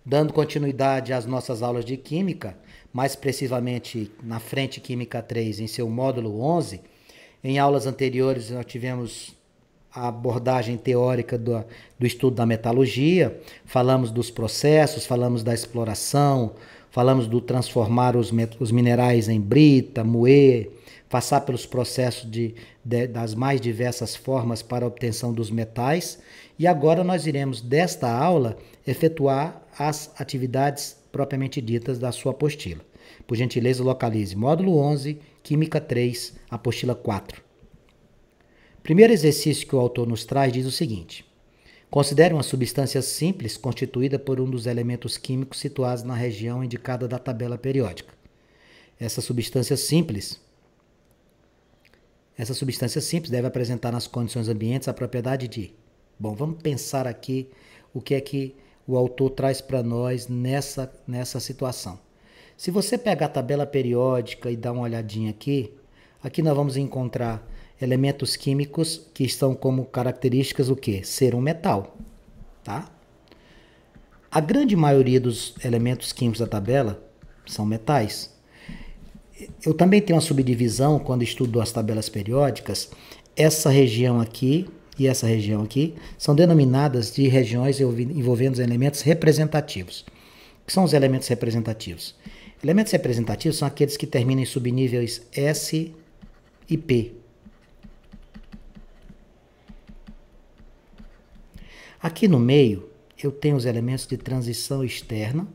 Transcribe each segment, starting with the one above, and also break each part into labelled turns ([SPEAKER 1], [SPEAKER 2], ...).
[SPEAKER 1] Dando continuidade às nossas aulas de Química, mais precisamente na Frente Química 3, em seu módulo 11, em aulas anteriores nós tivemos a abordagem teórica do estudo da metalurgia, falamos dos processos, falamos da exploração, falamos do transformar os minerais em brita, moer, passar pelos processos das mais diversas formas para a obtenção dos metais. E agora nós iremos, desta aula, efetuar as atividades propriamente ditas da sua apostila. Por gentileza, localize módulo 11, Química 3, apostila 4. Primeiro exercício que o autor nos traz diz o seguinte: considere uma substância simples constituída por um dos elementos químicos situados na região indicada da tabela periódica. Essa substância simples deve apresentar nas condições ambientes a propriedade de... Bom, vamos pensar aqui o que é que o autor traz para nós nessa situação. Se você pegar a tabela periódica e dar uma olhadinha aqui nós vamos encontrar elementos químicos que estão como características o quê? Ser um metal, tá? A grande maioria dos elementos químicos da tabela são metais. Eu também tenho uma subdivisão quando estudo as tabelas periódicas. Essa região aqui e essa região aqui são denominadas de regiões envolvendo os elementos representativos. O que são os elementos representativos? Elementos representativos são aqueles que terminam em subníveis S e P. Aqui no meio eu tenho os elementos de transição externa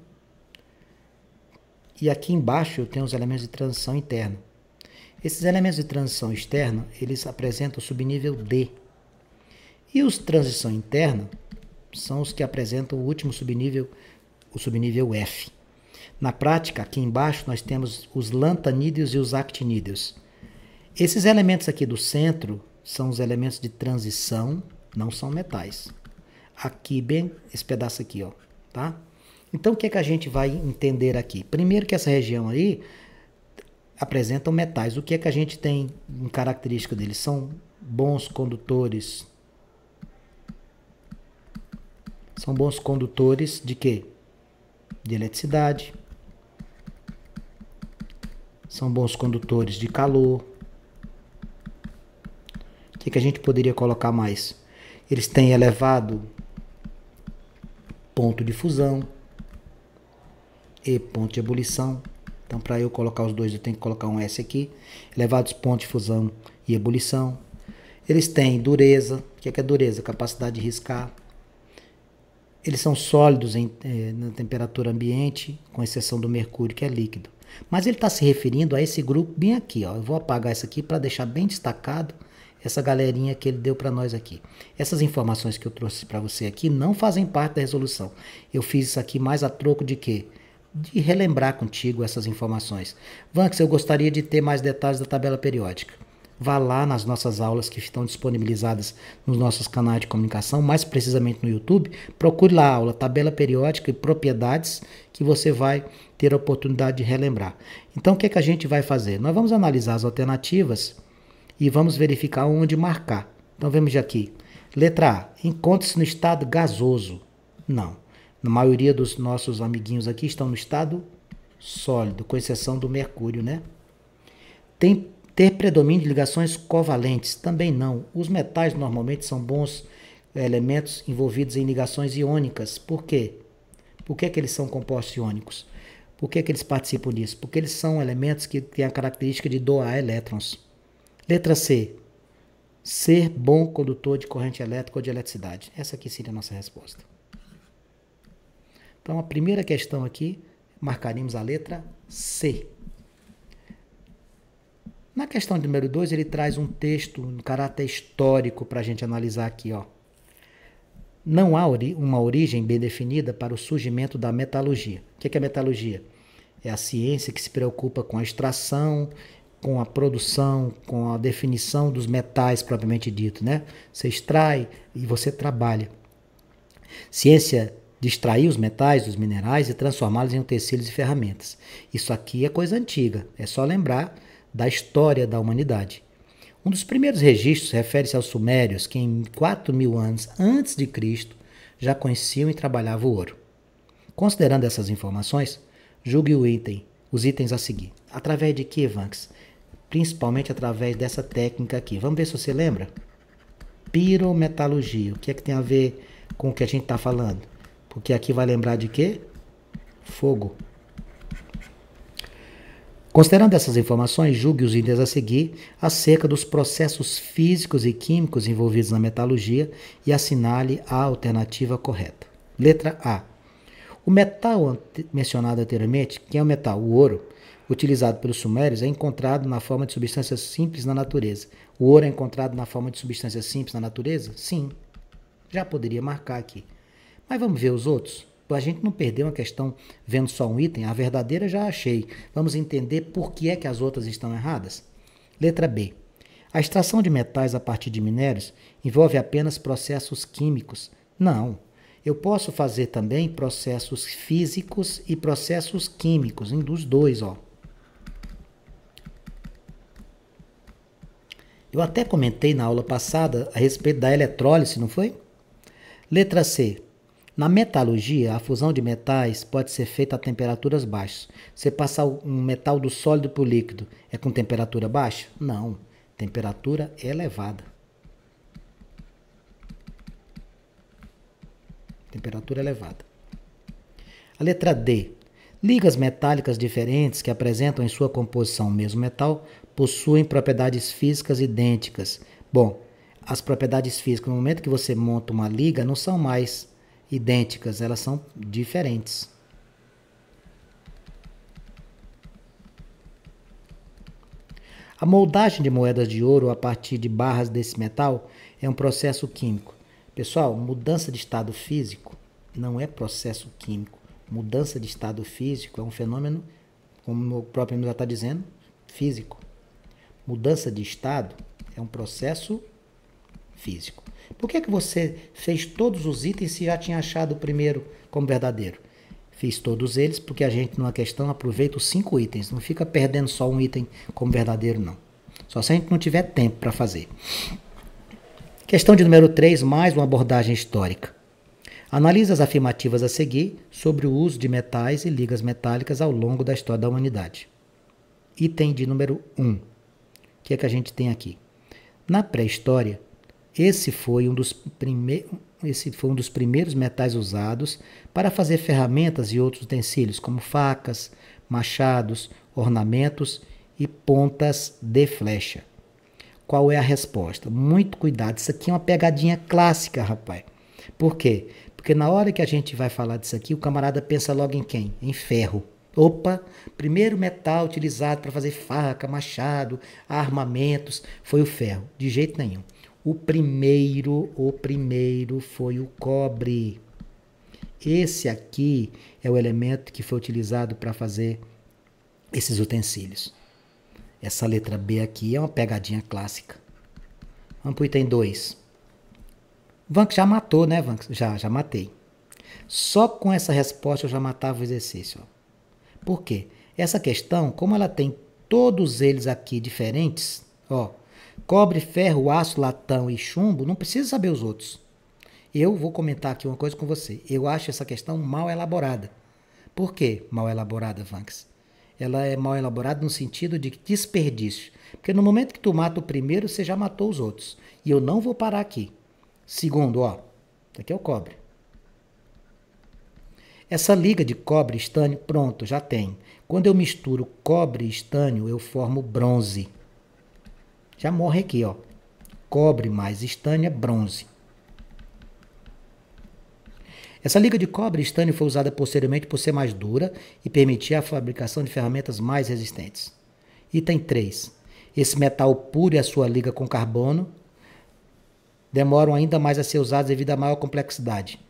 [SPEAKER 1] e aqui embaixo eu tenho os elementos de transição interna. Esses elementos de transição externa, eles apresentam o subnível D. E os de transição interna são os que apresentam o último subnível, o subnível F. Na prática, aqui embaixo nós temos os lantanídeos e os actinídeos. Esses elementos aqui do centro são os elementos de transição, não são metais. Aqui, bem, esse pedaço aqui, ó, tá? Então, o que é que a gente vai entender aqui? Primeiro que essa região aí apresenta metais. O que é que a gente tem em característica deles? São bons condutores. São bons condutores de quê? De eletricidade. São bons condutores de calor. O que é que a gente poderia colocar mais? Eles têm elevado ponto de fusão e ponto de ebulição. Então, para eu colocar os dois, eu tenho que colocar um S aqui. Elevados pontos de fusão e ebulição. Eles têm dureza. O que é dureza? Capacidade de riscar. Eles são sólidos na temperatura ambiente, com exceção do mercúrio, que é líquido. Mas ele está se referindo a esse grupo bem aqui, ó. Eu vou apagar isso aqui para deixar bem destacado essa galerinha que ele deu para nós aqui. Essas informações que eu trouxe para você aqui não fazem parte da resolução. Eu fiz isso aqui mais a troco de quê? De relembrar contigo essas informações. Vanks, eu gostaria de ter mais detalhes da tabela periódica. Vá lá nas nossas aulas que estão disponibilizadas nos nossos canais de comunicação, mais precisamente no YouTube. Procure lá a aula Tabela Periódica e Propriedades, que você vai ter a oportunidade de relembrar. Então, o que é que a gente vai fazer? Nós vamos analisar as alternativas e vamos verificar onde marcar. Então, vemos aqui. Letra A. Encontra-se no estado gasoso. Não. A maioria dos nossos amiguinhos aqui estão no estado sólido, com exceção do mercúrio, né? Ter predomínio de ligações covalentes? Também não. Os metais normalmente são bons elementos envolvidos em ligações iônicas. Por quê? Por que eles são compostos iônicos? Por que eles participam disso? Porque eles são elementos que têm a característica de doar elétrons. Letra C. Ser bom condutor de corrente elétrica ou de eletricidade. Essa aqui seria a nossa resposta. Então, a primeira questão aqui, marcaríamos a letra C. Na questão número 2, ele traz um texto, um caráter histórico para a gente analisar aqui, ó. Não há uma origem bem definida para o surgimento da metalurgia. O que é a metalurgia? É a ciência que se preocupa com a extração, com a produção, com a definição dos metais propriamente dito, né? Você extrai e você trabalha. Ciência de extrair os metais dos minerais e transformá-los em utensílios e ferramentas. Isso aqui é coisa antiga, é só lembrar da história da humanidade. Um dos primeiros registros refere-se aos sumérios, que em 4.000 anos antes de Cristo já conheciam e trabalhavam o ouro. Considerando essas informações, julgue os itens a seguir. Através de que, Vanks? Principalmente através dessa técnica aqui. Vamos ver se você lembra? Pirometalurgia. O que é que tem a ver com o que a gente está falando? Porque aqui vai lembrar de quê? Fogo. Considerando essas informações, julgue os itens a seguir acerca dos processos físicos e químicos envolvidos na metalurgia e assinale a alternativa correta. Letra A. O metal mencionado anteriormente, que é o metal, o ouro, utilizado pelos sumérios, é encontrado na forma de substâncias simples na natureza. O ouro é encontrado na forma de substâncias simples na natureza? Sim. Já poderia marcar aqui. Mas vamos ver os outros? Para a gente não perder uma questão vendo só um item, a verdadeira já achei. Vamos entender por que é que as outras estão erradas? Letra B. A extração de metais a partir de minérios envolve apenas processos químicos? Não. Eu posso fazer também processos físicos e processos químicos, dos dois, ó. Eu até comentei na aula passada a respeito da eletrólise, não foi? Letra C. Na metalurgia, a fusão de metais pode ser feita a temperaturas baixas. Você passar um metal do sólido para o líquido, é com temperatura baixa? Não. Temperatura elevada. Temperatura elevada. A letra D. Ligas metálicas diferentes que apresentam em sua composição o mesmo metal possuem propriedades físicas idênticas. Bom, as propriedades físicas, no momento que você monta uma liga, não são mais idênticas, elas são diferentes. A moldagem de moedas de ouro a partir de barras desse metal é um processo químico. Pessoal, mudança de estado físico não é processo químico. Mudança de estado físico é um fenômeno, como o próprio nome já está dizendo, físico. Mudança de estado é um processo físico. Por que você fez todos os itens se já tinha achado o primeiro como verdadeiro? Fiz todos eles porque a gente, numa questão, aproveita os 5 itens. Não fica perdendo só um item como verdadeiro, não. Só se a gente não tiver tempo para fazer. Questão de número 3, mais uma abordagem histórica. Analise as afirmativas a seguir sobre o uso de metais e ligas metálicas ao longo da história da humanidade. Item de número 1. O que é que a gente tem aqui? Na pré-história, esse foi um dos primeiros metais usados para fazer ferramentas e outros utensílios, como facas, machados, ornamentos e pontas de flecha. Qual é a resposta? Muito cuidado, isso aqui é uma pegadinha clássica, rapaz. Por quê? Porque na hora que a gente vai falar disso aqui, o camarada pensa logo em quem? Em ferro. Opa, primeiro metal utilizado para fazer faca, machado, armamentos, foi o ferro. De jeito nenhum. O primeiro foi o cobre. Esse aqui é o elemento que foi utilizado para fazer esses utensílios. Essa letra B aqui é uma pegadinha clássica. Vamos para o item 2. Vanks já matou, né, Vanks? Já matei. Só com essa resposta eu já matava o exercício. Ó. Por quê? Essa questão, como ela tem todos eles aqui diferentes, ó, cobre, ferro, aço, latão e chumbo, não precisa saber os outros. Eu vou comentar aqui uma coisa com você. Eu acho essa questão mal elaborada. Por que mal elaborada, Vanks? Ela é mal elaborada no sentido de desperdício. Porque no momento que tu mata o primeiro, você já matou os outros. E eu não vou parar aqui. Segundo, ó, isso aqui é o cobre. Essa liga de cobre e estânio, pronto, já tem. Quando eu misturo cobre e estânio, eu formo bronze. Já morre aqui, ó. Cobre mais estânio é bronze. Essa liga de cobre e estânio foi usada posteriormente por ser mais dura e permitir a fabricação de ferramentas mais resistentes. Item 3. Esse metal puro e a sua liga com carbono demoram ainda mais a ser usados devido à maior complexidade.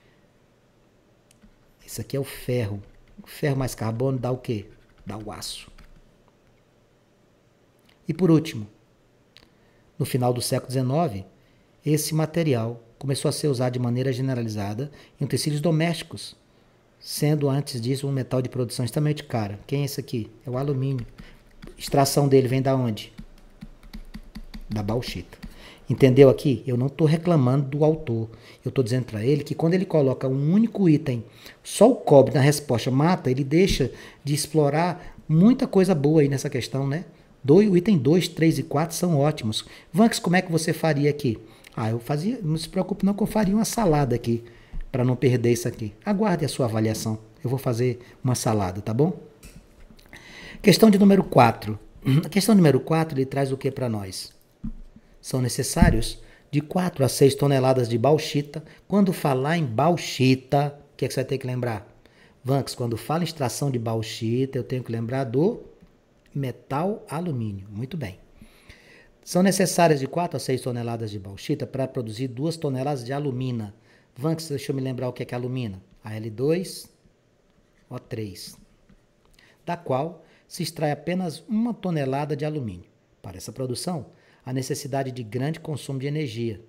[SPEAKER 1] Esse aqui é o ferro. O ferro mais carbono dá o quê? Dá o aço. E por último, no final do século XIX, esse material começou a ser usado de maneira generalizada em utensílios domésticos, sendo antes disso um metal de produção extremamente caro. Quem é esse aqui? É o alumínio. A extração dele vem da onde? Da bauxita. Entendeu aqui? Eu não estou reclamando do autor. Eu estou dizendo para ele que quando ele coloca um único item, só o cobre na resposta mata, ele deixa de explorar muita coisa boa aí nessa questão, né? O item 2, 3 e 4 são ótimos. Vanks, como é que você faria aqui? Eu fazia, não se preocupe não que eu faria uma salada aqui, para não perder isso aqui. Aguarde a sua avaliação. Eu vou fazer uma salada, tá bom? Questão de número 4. A questão número 4, ele traz o que para nós? São necessários de 4 a 6 toneladas de bauxita. Quando falar em bauxita, o que é que você vai ter que lembrar? Vanks, quando fala em extração de bauxita, eu tenho que lembrar do metal alumínio. Muito bem. São necessárias de 4 a 6 toneladas de bauxita para produzir 2 toneladas de alumina. Vanks, deixa eu me lembrar o que é alumina. Al2O3, da qual se extrai apenas 1 tonelada de alumínio. Para essa produção, a necessidade de grande consumo de energia.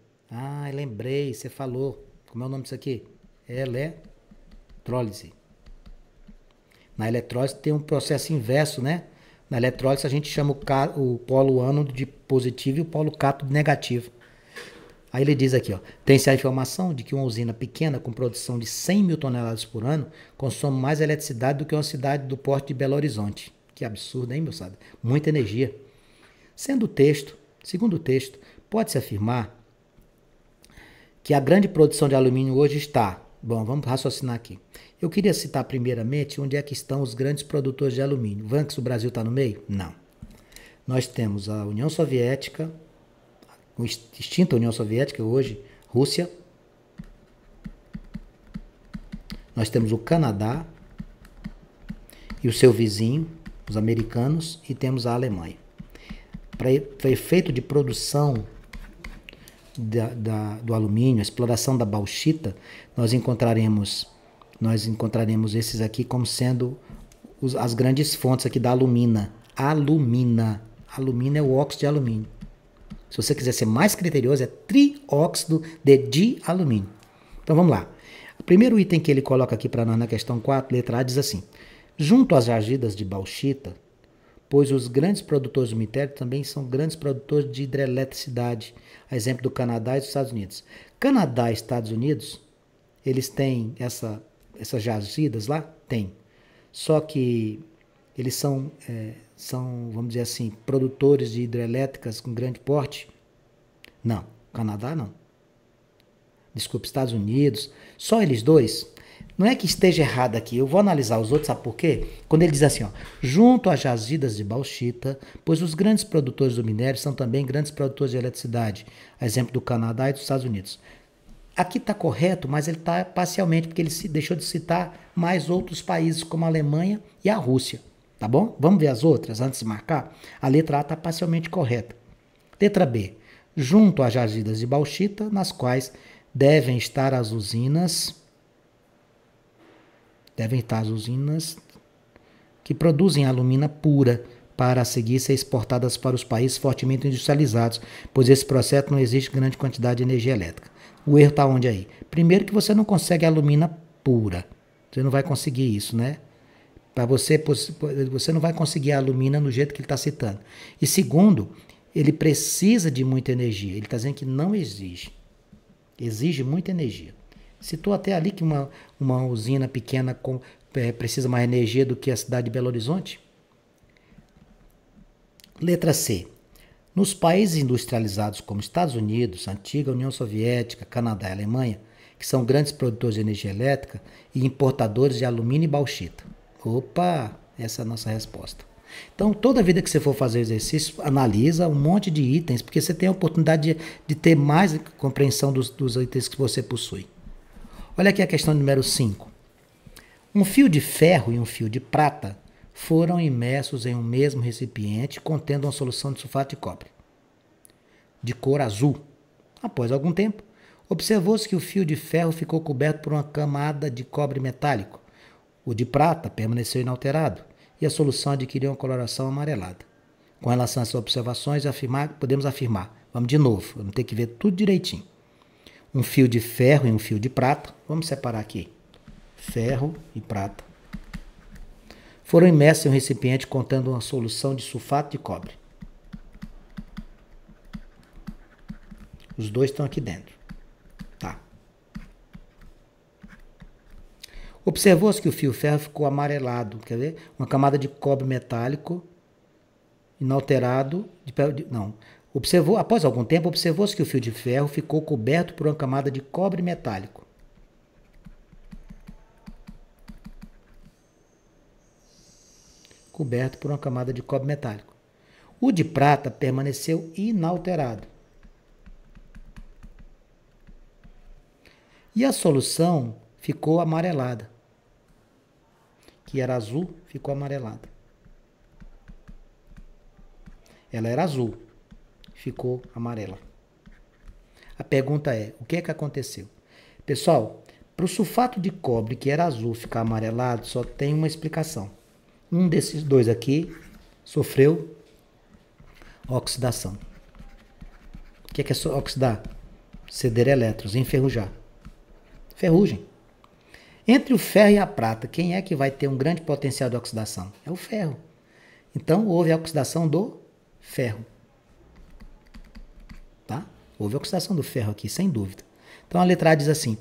[SPEAKER 1] Lembrei, você falou. Como é o nome disso aqui? Eletrólise. Na eletrólise tem um processo inverso, né? Na eletrólise a gente chama o polo ânodo de positivo e o polo cátodo de negativo. Aí ele diz aqui, tem-se a informação de que uma usina pequena com produção de 100 mil toneladas por ano consome mais eletricidade do que uma cidade do porte de Belo Horizonte. Que absurdo, hein, moçada? Muita energia. Segundo o texto, pode-se afirmar que a grande produção de alumínio hoje está... Bom, vamos raciocinar aqui. Eu queria citar primeiramente onde é que estão os grandes produtores de alumínio. Vanks, o Brasil está no meio? Não. Nós temos a União Soviética, a extinta União Soviética, hoje Rússia. Nós temos o Canadá e o seu vizinho, os americanos, e temos a Alemanha. Para efeito de produção do alumínio, a exploração da bauxita, nós encontraremos esses aqui como sendo as grandes fontes aqui da alumina. Alumina é o óxido de alumínio. Se você quiser ser mais criterioso, é trióxido de dialumínio. Então vamos lá. O primeiro item que ele coloca aqui para nós na questão 4, letra A, diz assim: junto às jazidas de bauxita, pois os grandes produtores do minério também são grandes produtores de hidrelétricidade, a exemplo do Canadá e dos Estados Unidos. Canadá e Estados Unidos, eles têm essas jazidas lá? Tem. Só que eles são, vamos dizer assim, produtores de hidrelétricas com grande porte? Não. Canadá, não. Desculpe, Estados Unidos. Só eles dois? Não é que esteja errado aqui, eu vou analisar os outros, sabe por quê? Quando ele diz assim, junto às jazidas de bauxita, pois os grandes produtores do minério são também grandes produtores de eletricidade, a exemplo do Canadá e dos Estados Unidos. Aqui está correto, mas ele está parcialmente, porque ele deixou de citar mais outros países, como a Alemanha e a Rússia, tá bom? Vamos ver as outras antes de marcar? A letra A está parcialmente correta. Letra B, junto às jazidas de bauxita, nas quais devem estar as usinas que produzem alumina pura para a seguir ser exportadas para os países fortemente industrializados, pois esse processo não exige grande quantidade de energia elétrica. O erro está onde aí? Primeiro que você não consegue alumina pura. Você não vai conseguir isso, né? Para você não vai conseguir a alumina no jeito que ele está citando. E segundo, ele precisa de muita energia. Ele está dizendo que não exige. Exige muita energia. Citou até ali que uma usina pequena precisa mais energia do que a cidade de Belo Horizonte. Letra C. Nos países industrializados como Estados Unidos, antiga União Soviética, Canadá e Alemanha, que são grandes produtores de energia elétrica e importadores de alumínio e bauxita. Opa, essa é a nossa resposta. Então, toda vida que você for fazer exercício, analisa um monte de itens, porque você tem a oportunidade de ter mais compreensão dos itens que você possui. Olha aqui a questão número 5. Um fio de ferro e um fio de prata foram imersos em um mesmo recipiente contendo uma solução de sulfato de cobre, de cor azul. Após algum tempo, observou-se que o fio de ferro ficou coberto por uma camada de cobre metálico. O de prata permaneceu inalterado e a solução adquiriu uma coloração amarelada. Com relação a essas observações, podemos afirmar, vamos de novo, vamos ter que ver tudo direitinho. Um fio de ferro e um fio de prata, vamos separar aqui, ferro e prata, foram imersos em um recipiente contendo uma solução de sulfato de cobre. Os dois estão aqui dentro. Tá. Observou-se que o fio ferro ficou amarelado. Quer ver? Uma camada de cobre metálico inalterado. Após algum tempo, observou-se que o fio de ferro ficou coberto por uma camada de cobre metálico. Coberto por uma camada de cobre metálico. O de prata permaneceu inalterado. E a solução ficou amarelada. Que era azul, ficou amarelada. Ela era azul, ficou amarela. A pergunta é, o que é que aconteceu? Pessoal, para o sulfato de cobre que era azul ficar amarelado, só tem uma explicação. Um desses dois aqui sofreu oxidação. O que é oxidar? Ceder elétrons, enferrujar. Ferrugem. Entre o ferro e a prata, quem é que vai ter um grande potencial de oxidação? É o ferro. Então, houve a oxidação do ferro. Tá? Houve a oxidação do ferro aqui, sem dúvida. Então, a letra A diz assim,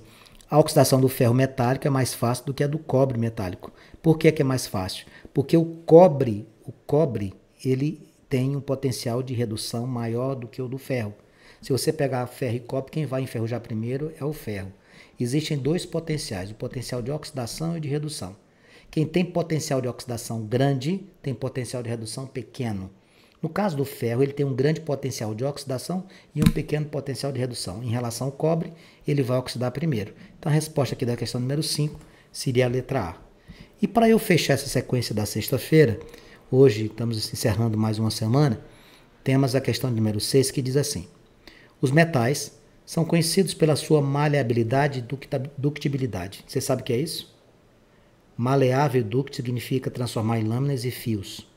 [SPEAKER 1] a oxidação do ferro metálico é mais fácil do que a do cobre metálico. Por que é mais fácil? Porque o cobre, ele tem um potencial de redução maior do que o do ferro. Se você pegar ferro e cobre, quem vai enferrujar primeiro é o ferro. Existem dois potenciais, o potencial de oxidação e de redução. Quem tem potencial de oxidação grande, tem potencial de redução pequeno. No caso do ferro, ele tem um grande potencial de oxidação e um pequeno potencial de redução. Em relação ao cobre, ele vai oxidar primeiro. Então, a resposta aqui da questão número 5 seria a letra A. E para eu fechar essa sequência da sexta-feira, hoje estamos encerrando mais uma semana, temos a questão número 6 que diz assim, os metais são conhecidos pela sua maleabilidade e ductibilidade. Você sabe o que é isso? Maleável e ducto significa transformar em lâminas e fios.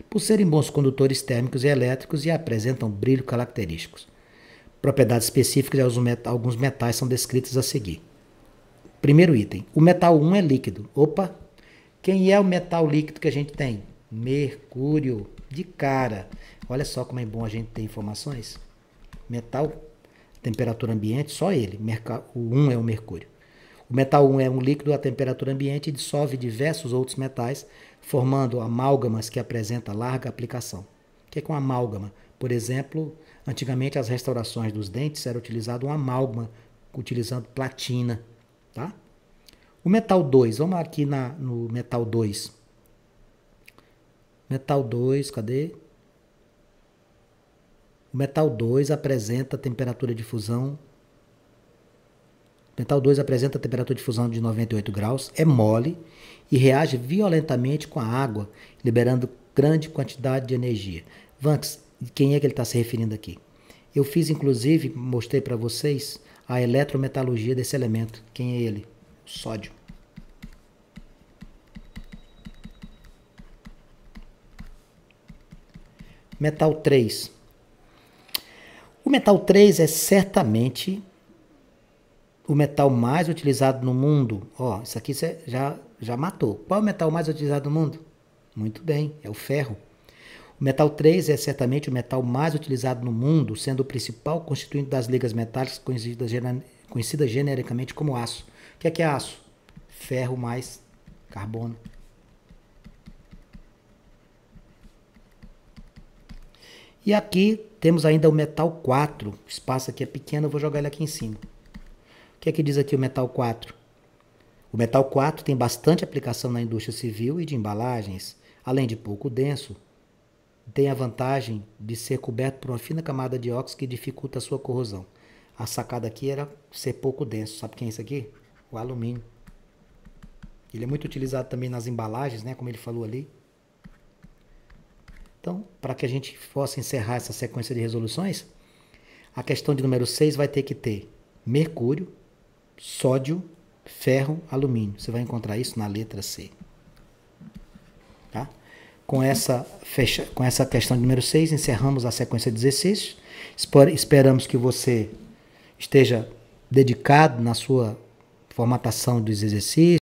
[SPEAKER 1] Por serem bons condutores térmicos e elétricos e apresentam brilho característicos. Propriedades específicas de alguns metais são descritas a seguir. Primeiro item, o metal 1 é líquido. Opa! Quem é o metal líquido que a gente tem? Mercúrio. De cara. Olha só como é bom a gente ter informações. Metal, temperatura ambiente, só ele. O 1 é o mercúrio. O metal 1 é um líquido a temperatura ambiente e dissolve diversos outros metais, formando amálgamas que apresentam larga aplicação. O que é uma amálgama? Por exemplo, antigamente as restaurações dos dentes era utilizado um amálgama utilizando platina. Tá? O metal 2, vamos aqui no metal 2. Metal 2, cadê? O metal 2 apresenta temperatura de fusão. Metal 2 apresenta temperatura de fusão de 98 graus, é mole e reage violentamente com a água, liberando grande quantidade de energia. Vanks, quem é que ele está se referindo aqui? Eu fiz, inclusive, mostrei para vocês a eletrometalurgia desse elemento. Quem é ele? O sódio. Metal 3. O metal 3 é certamente o metal mais utilizado no mundo. Ó, isso aqui você já matou. Qual é o metal mais utilizado no mundo? Muito bem, é o ferro. O metal 3 é certamente o metal mais utilizado no mundo, sendo o principal constituinte das ligas metálicas conhecidas genericamente como aço. O que é aço? Ferro mais carbono. E aqui temos ainda o metal 4. O espaço aqui é pequeno, eu vou jogar ele aqui em cima. O que é que diz aqui o metal 4? O metal 4 tem bastante aplicação na indústria civil e de embalagens. Além de pouco denso, tem a vantagem de ser coberto por uma fina camada de óxido que dificulta a sua corrosão. A sacada aqui era ser pouco denso. Sabe quem é isso aqui? O alumínio. Ele é muito utilizado também nas embalagens, né? Como ele falou ali. Então, para que a gente possa encerrar essa sequência de resoluções, a questão de número 6 vai ter que ter mercúrio, sódio, ferro, alumínio. Você vai encontrar isso na letra C. Tá? Com essa questão de número 6, encerramos a sequência de exercícios. Esperamos que você esteja dedicado na sua formatação dos exercícios.